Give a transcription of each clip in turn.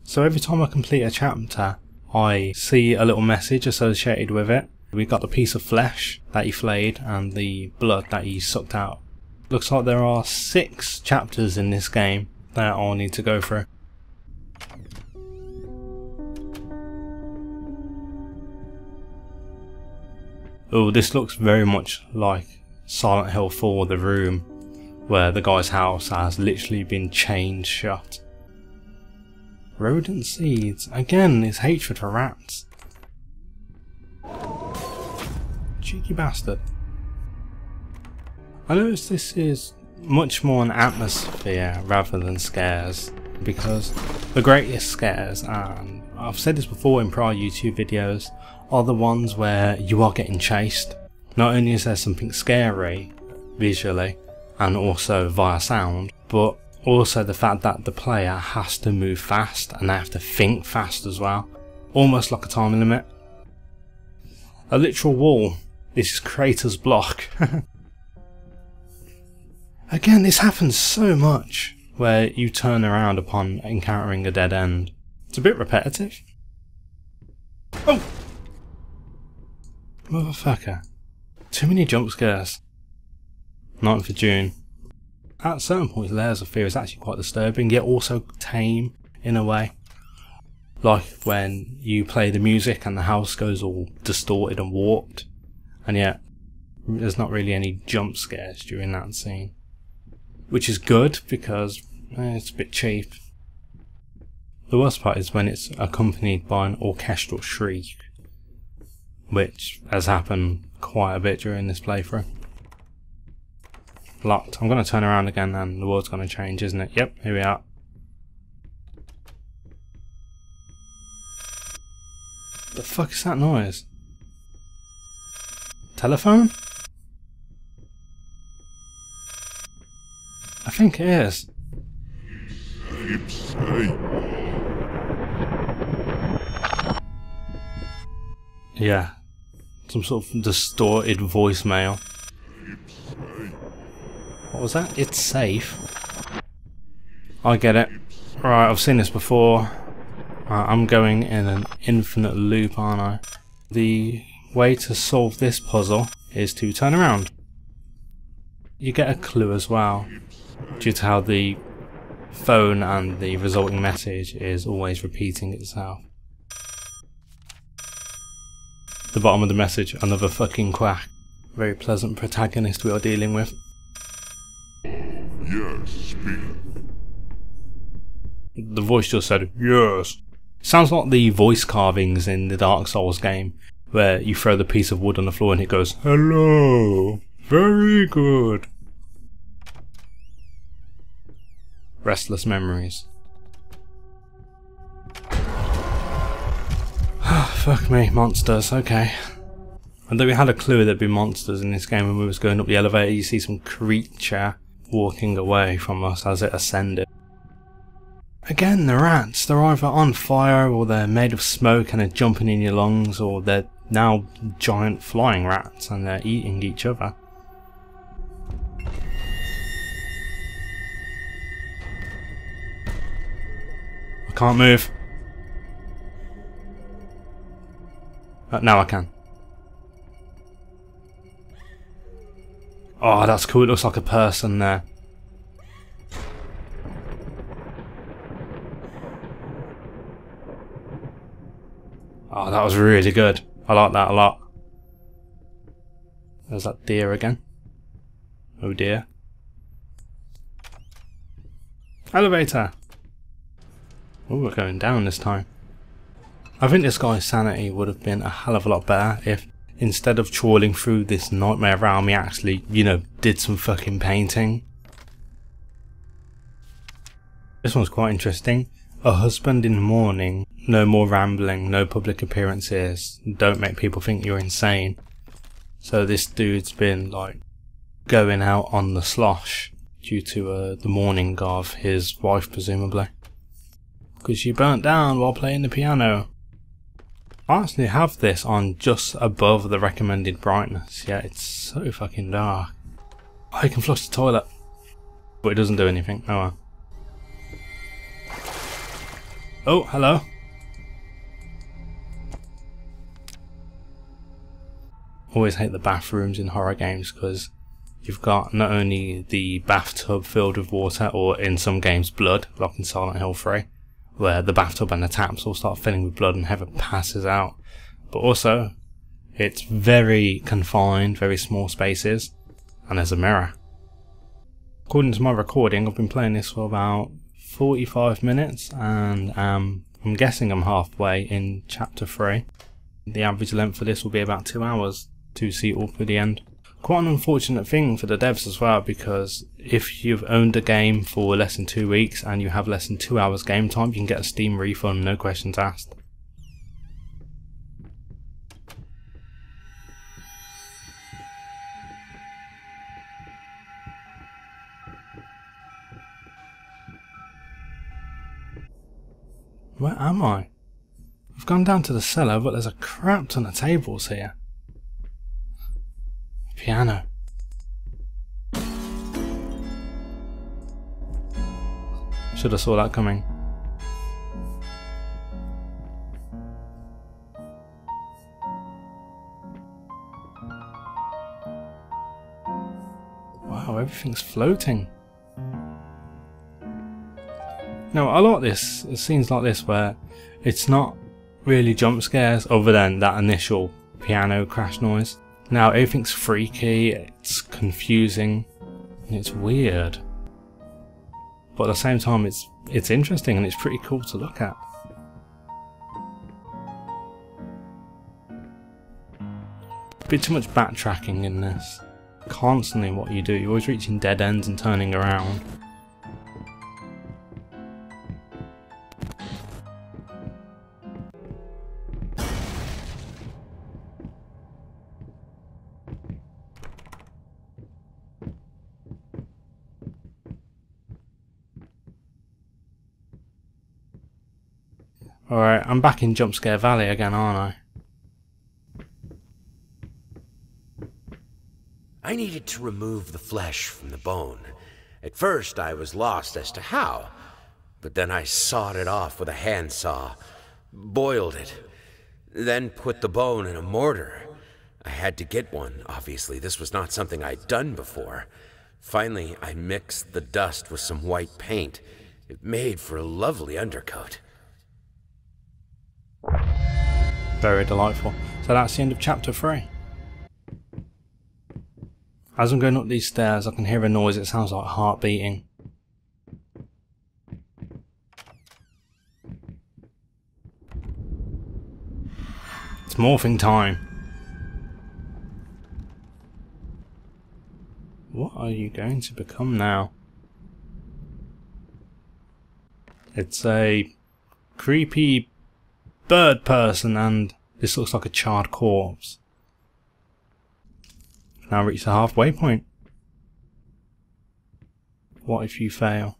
So every time I complete a chapter, I see a little message associated with it. We got the piece of flesh that he flayed and the blood that he sucked out. Looks like there are 6 chapters in this game that I'll need to go through. Oh, this looks very much like Silent Hill 4, The Room, where the guy's house has literally been chained shut. Rodent seeds. Again, his hatred for rats. Cheeky bastard. I notice this is much more an atmosphere rather than scares, because the greatest scares, and I've said this before in prior YouTube videos, are the ones where you are getting chased. Not only is there something scary visually and also via sound, but also the fact that the player has to move fast and they have to think fast as well, almost like a time limit. A literal wall. This is Crater's block. Again, this happens so much where you turn around upon encountering a dead end. It's a bit repetitive. Oh! Motherfucker. Too many jump scares. 9th of June. At certain points, layers of fear is actually quite disturbing, yet also tame in a way. Like when you play the music and the house goes all distorted and warped, and yet there's not really any jump scares during that scene. Which is good because it's a bit cheap. The worst part is when it's accompanied by an orchestral shriek, which has happened quite a bit during this playthrough. Locked. I'm going to turn around again and the world's going to change, isn't it? Yep, here we are. The fuck is that noise? Telephone? I think it is. Yeah. Some sort of distorted voicemail. What was that? It's safe. I get it. Right, I've seen this before. I'm going in an infinite loop, aren't I? The way to solve this puzzle is to turn around. You get a clue as well, due to how the phone and the resulting message is always repeating itself. The bottom of the message, another fucking quack. Very pleasant protagonist we are dealing with. Yes, speak. The voice just said, yes. Sounds like the voice carvings in the Dark Souls game, where you throw the piece of wood on the floor and it goes, hello, very good. Restless memories. Fuck me, monsters, okay. And though we had a clue there'd be monsters in this game when we was going up the elevator, you see some creature walking away from us as it ascended. Again, the rats, they're either on fire or they're made of smoke and are jumping in your lungs, or they're now giant flying rats and they're eating each other. I can't move. Now I can. Oh, that's cool. It looks like a person there. Oh, that was really good. I like that a lot. There's that deer again. Oh dear. Elevator! Oh, we're going down this time. I think this guy's sanity would have been a hell of a lot better if, instead of trawling through this nightmare realm, he actually, you know, did some fucking painting. This one's quite interesting. A husband in mourning. No more rambling, no public appearances. Don't make people think you're insane. So this dude's been, like, going out on the slosh due to the mourning of his wife, presumably. Because she burnt down while playing the piano. I actually have this on just above the recommended brightness, yeah, it's so fucking dark. Oh, you can flush the toilet. But it doesn't do anything, oh well. Oh, hello. Always hate the bathrooms in horror games because you've got not only the bathtub filled with water, or in some games blood, like in Silent Hill 3, where the bathtub and the taps all start filling with blood and Heather passes out, but also it's very confined, very small spaces, and there's a mirror. According to my recording, I've been playing this for about 45 minutes, and I'm guessing I'm halfway in chapter 3. The average length for this will be about 2 hours to see all through the end. Quite an unfortunate thing for the devs as well, because if you've owned a game for less than 2 weeks and you have less than 2 hours game time, you can get a Steam refund, no questions asked. Where am I? I've gone down to the cellar, but there's a crap ton of tables here. Piano. Should have saw that coming. Wow, everything's floating. Now, I like this, scenes like this where it's not really jump scares other than that initial piano crash noise. Now everything's freaky, it's confusing, and it's weird. But at the same time it's interesting and it's pretty cool to look at. A bit too much backtracking in this. Constantly what you do, you're always reaching dead ends and turning around. Alright, I'm back in Jump Scare Valley again, aren't I? I needed to remove the flesh from the bone. At first I was lost as to how, but then I sawed it off with a handsaw, boiled it, then put the bone in a mortar. I had to get one, obviously. This was not something I'd done before. Finally, I mixed the dust with some white paint. It made for a lovely undercoat. Very delightful. So that's the end of chapter 3. As I'm going up these stairs, I can hear a noise. It sounds like heart beating. It's morphing time. What are you going to become now? It's a creepy bird person, and this looks like a charred corpse. Now reach the halfway point. What if you fail?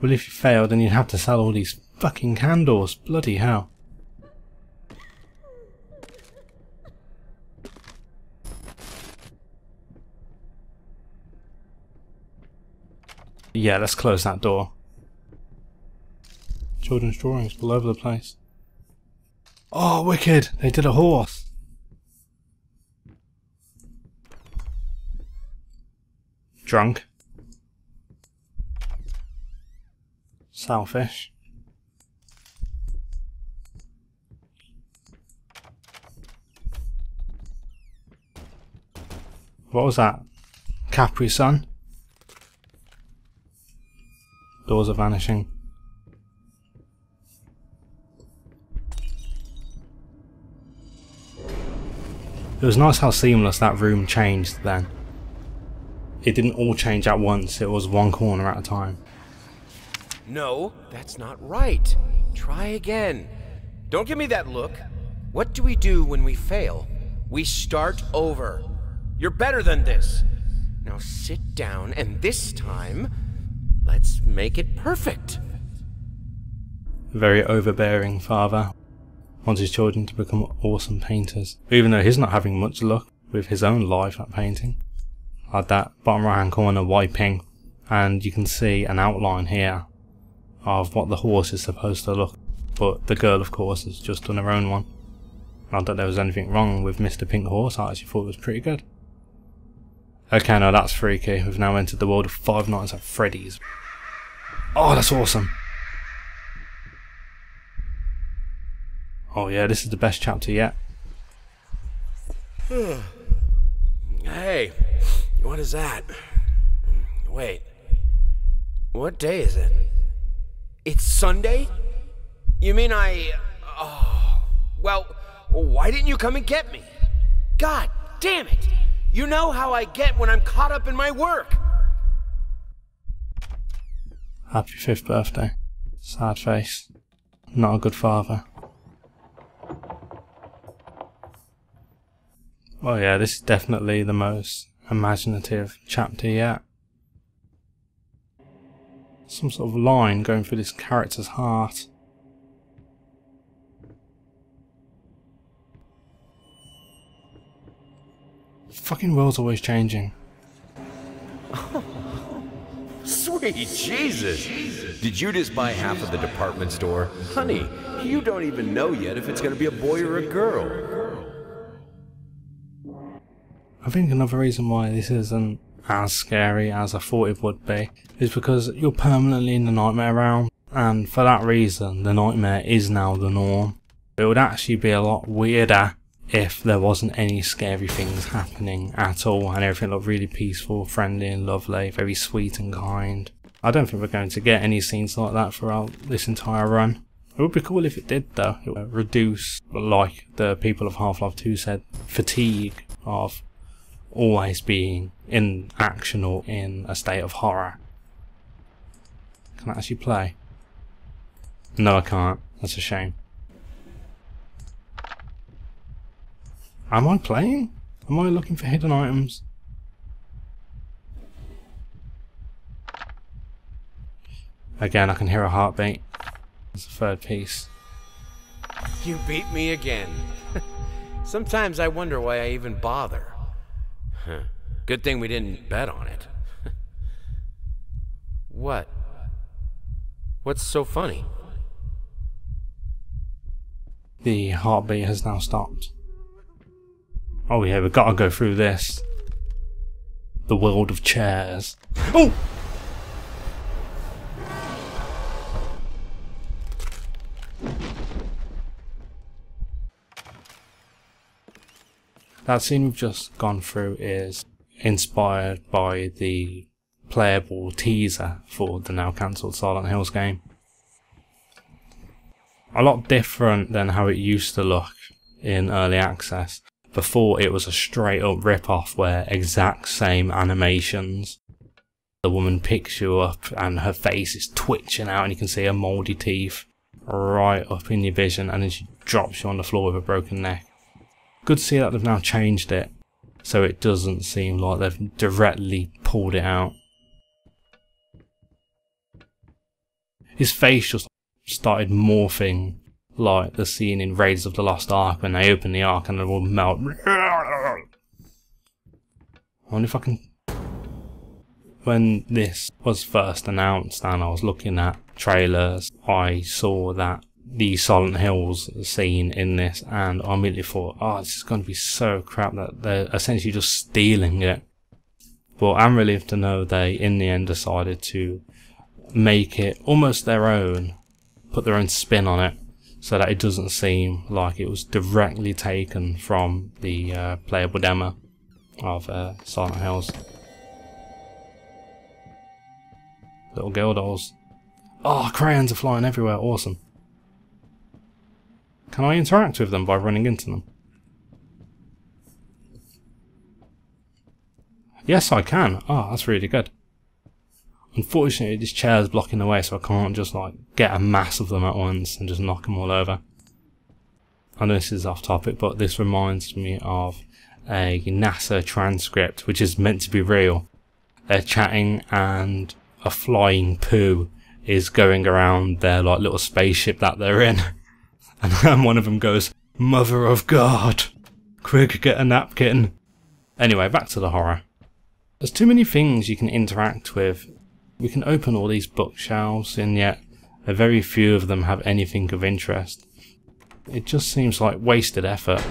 Well, if you fail, then you'd have to sell all these fucking candles. Bloody hell. Yeah, let's close that door. Children's drawings all over the place. Oh, wicked! They did a horse. Drunk. Selfish. What was that? Capri Sun? Doors are vanishing. It was nice how seamless that room changed then. It didn't all change at once, it was one corner at a time. No, that's not right. Try again. Don't give me that look. What do we do when we fail? We start over. You're better than this. Now sit down, and this time, let's make it perfect. A very overbearing father wants his children to become awesome painters, even though he's not having much luck with his own life at painting. Like that bottom right hand corner wiping, and you can see an outline here of what the horse is supposed to look, but the girl of course has just done her own one. Not that there was anything wrong with Mr. Pink Horse, I actually thought it was pretty good. Okay, now that's freaky. We've now entered the world of Five Nights at Freddy's. Oh, that's awesome. Oh yeah, this is the best chapter yet. Hey, what is that? Wait, what day is it? It's Sunday? You mean oh, well, why didn't you come and get me? God damn it! You know how I get when I'm caught up in my work. Happy 5th birthday. Sad face. Not a good father. Oh yeah, this is definitely the most imaginative chapter yet. Some sort of line going through this character's heart. The fucking world's always changing. Sweet Jesus! Did you just buy half of the department store? Honey, you don't even know yet if it's gonna be a boy or a girl. I think another reason why this isn't as scary as I thought it would be is because you're permanently in the nightmare realm, and for that reason the nightmare is now the norm. It would actually be a lot weirder if there wasn't any scary things happening at all and everything looked really peaceful, friendly and lovely, very sweet and kind. I don't think we're going to get any scenes like that throughout this entire run. It would be cool if it did though. It would reduce, like the people of Half-Life 2 said, fatigue of always being in action or in a state of horror. Can I actually play? No, I can't. That's a shame. Am I playing? Am I looking for hidden items? Again, I can hear a heartbeat. It's the third piece. You beat me again. Sometimes I wonder why I even bother. Good thing we didn't bet on it. What? What's so funny? The heartbeat has now stopped. Oh yeah, we've got to go through this. The world of chairs. Oh! That scene we've just gone through is inspired by the playable teaser for the now cancelled Silent Hills game. A lot different than how it used to look in early access. Before, it was a straight up rip-off where exact same animations. The woman picks you up and her face is twitching out and you can see her mouldy teeth right up in your vision, and then she drops you on the floor with a broken neck. Good to see that they've now changed it so it doesn't seem like they've directly pulled it out. His face just started morphing like the scene in Raiders of the Lost Ark when they open the Ark and it will melt. I wonder if I can... When this was first announced and I was looking at trailers, I saw that the Silent Hills scene in this and I immediately thought, oh, this is going to be so crap that they're essentially just stealing it. But I'm relieved to know they in the end decided to make it almost their own, put their own spin on it, so that it doesn't seem like it was directly taken from the playable demo of Silent Hills. Little girl dolls. Oh, crayons are flying everywhere, awesome. Can I interact with them by running into them? Yes, I can. Oh, that's really good. Unfortunately, this chair is blocking the way, so I can't just like get a mass of them at once and just knock them all over. I know this is off topic, but this reminds me of a NASA transcript, which is meant to be real. They're chatting and a flying poo is going around their like little spaceship that they're in. And one of them goes, "Mother of God, quick, get a napkin." Anyway, back to the horror. There's too many things you can interact with. We can open all these bookshelves, and yet very few of them have anything of interest. It just seems like wasted effort.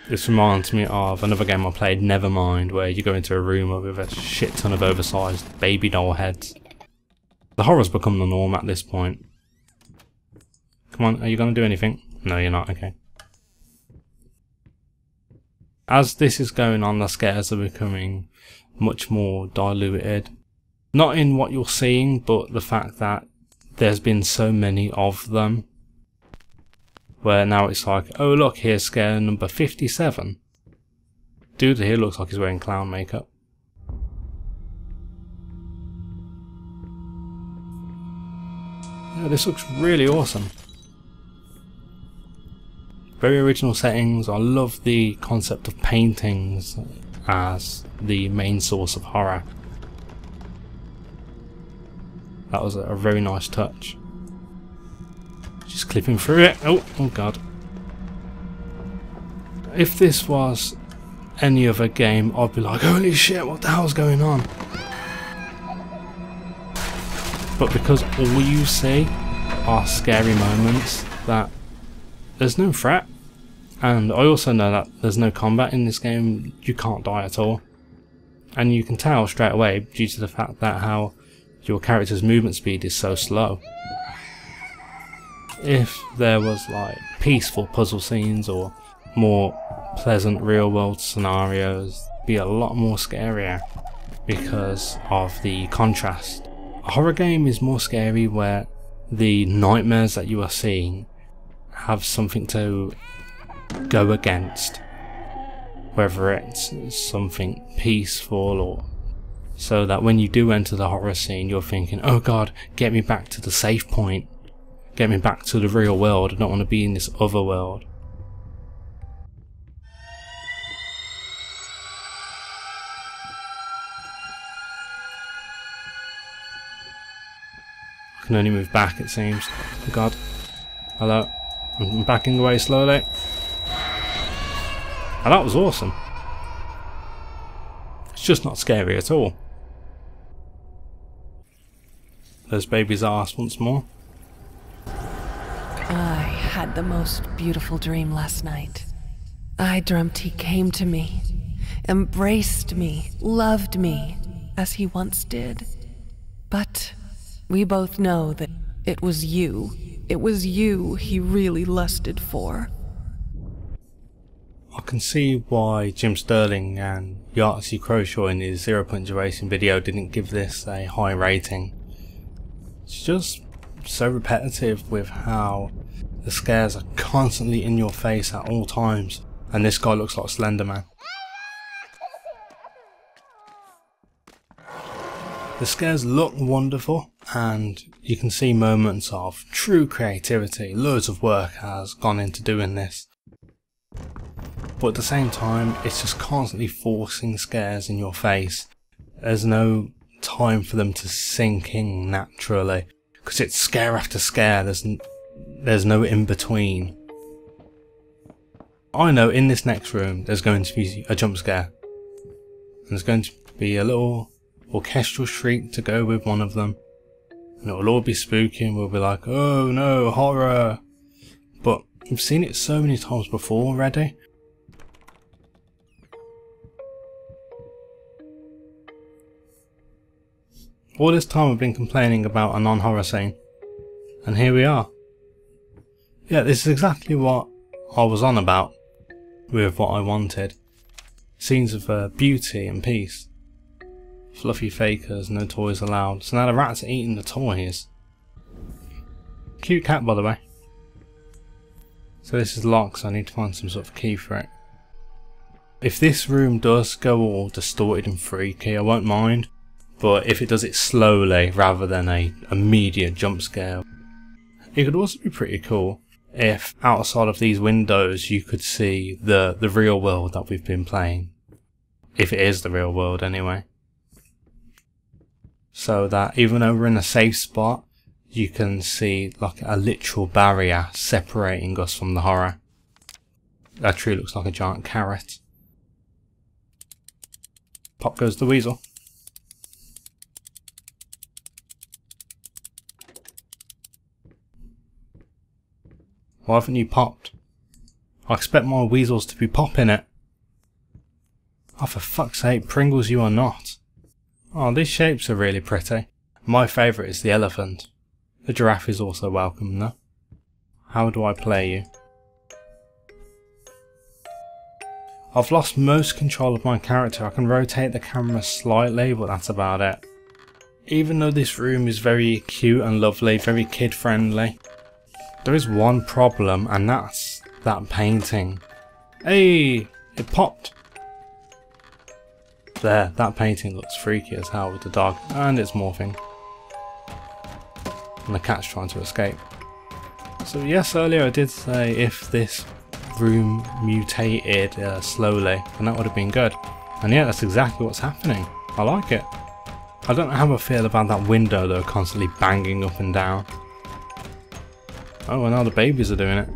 This reminds me of another game I played, Nevermind, where you go into a room with a shit ton of oversized baby doll heads. The horror's become the norm at this point. Come on, are you going to do anything? No, you're not, okay. As this is going on, the scares are becoming much more diluted. Not in what you're seeing, but the fact that there's been so many of them. Where now it's like, oh look, here's scare number 57. Dude here looks like he's wearing clown makeup. Yeah, this looks really awesome. Very original settings. I love the concept of paintings as the main source of horror. That was a very nice touch. Just clipping through it. Oh god. If this was any other game, I'd be like, holy shit, what the hell's going on? But because all you see are scary moments, that there's no threat. And I also know that there's no combat in this game. You can't die at all. And you can tell straight away due to the fact that how your character's movement speed is so slow. If there was like peaceful puzzle scenes or more pleasant real world scenarios, it'd be a lot more scarier because of the contrast. A horror game is more scary where the nightmares that you are seeing have something to go against, whether it's something peaceful or so that when you do enter the horror scene you're thinking, oh god, get me back to the safe point. Get me back to the real world. I don't want to be in this other world. I can only move back, it seems. Oh god. Hello. I'm backing away slowly. Oh, that was awesome. It's just not scary at all. There's baby's arse once more. I had the most beautiful dream last night. I dreamt he came to me, embraced me, loved me, as he once did. But we both know that it was you he really lusted for. I can see why Jim Sterling and Yahtzee Croshaw in his 0 Point Duration video didn't give this a high rating. It's just so repetitive with how the scares are constantly in your face at all times, and this guy looks like Slender Man. The scares look wonderful, and you can see moments of true creativity. Loads of work has gone into doing this, but at the same time it's just constantly forcing scares in your face. There's no time for them to sink in naturally, because it's scare after scare. There's no in between. I know in this next room there's going to be a jump scare, and there's going to be a little orchestral shriek to go with one of them, and it will all be spooky and we'll be like, oh no, horror. But we've seen it so many times before already. All this time I've been complaining about a non-horror scene, and here we are. Yeah, this is exactly what I was on about with what I wanted. Scenes of beauty and peace. Fluffy fakers, no toys allowed. So now the rats are eating the toys. Cute cat, by the way. So this is locked, so I need to find some sort of key for it. If this room does go all distorted and freaky, I won't mind. But if it does it slowly rather than a immediate jump scare, it could also be pretty cool if outside of these windows you could see the real world that we've been playing. If it is the real world anyway. So that even though we're in a safe spot, you can see like a literal barrier separating us from the horror. That tree looks like a giant carrot. Pop goes the weasel. Why haven't you popped? I expect my weasels to be popping it. Oh, for fuck's sake, Pringles, you are not. Oh, these shapes are really pretty. My favourite is the elephant. The giraffe is also welcome though. How do I play you? I've lost most control of my character. I can rotate the camera slightly, but that's about it. Even though this room is very cute and lovely, very kid friendly, there is one problem, and that's that painting. Hey, it popped. There, that painting looks freaky as hell with the dog, and it's morphing. And the cat's trying to escape. So yes, earlier I did say if this room mutated slowly, then that would have been good. And yeah, that's exactly what's happening. I like it. I don't know how I feel about that window though, constantly banging up and down. Oh, and now the babies are doing it.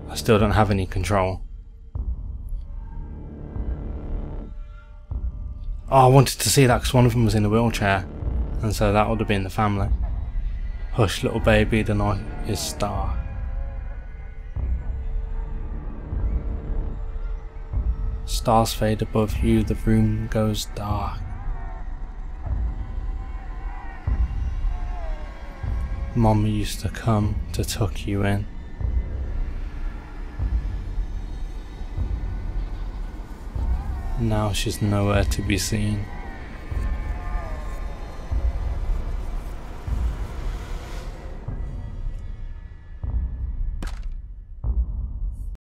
I still don't have any control. Oh, I wanted to see that because one of them was in a wheelchair, and so that would have been the family. Hush, little baby, the night is dark. Stars fade above you, the room goes dark. Mama used to come to tuck you in. Now she's nowhere to be seen.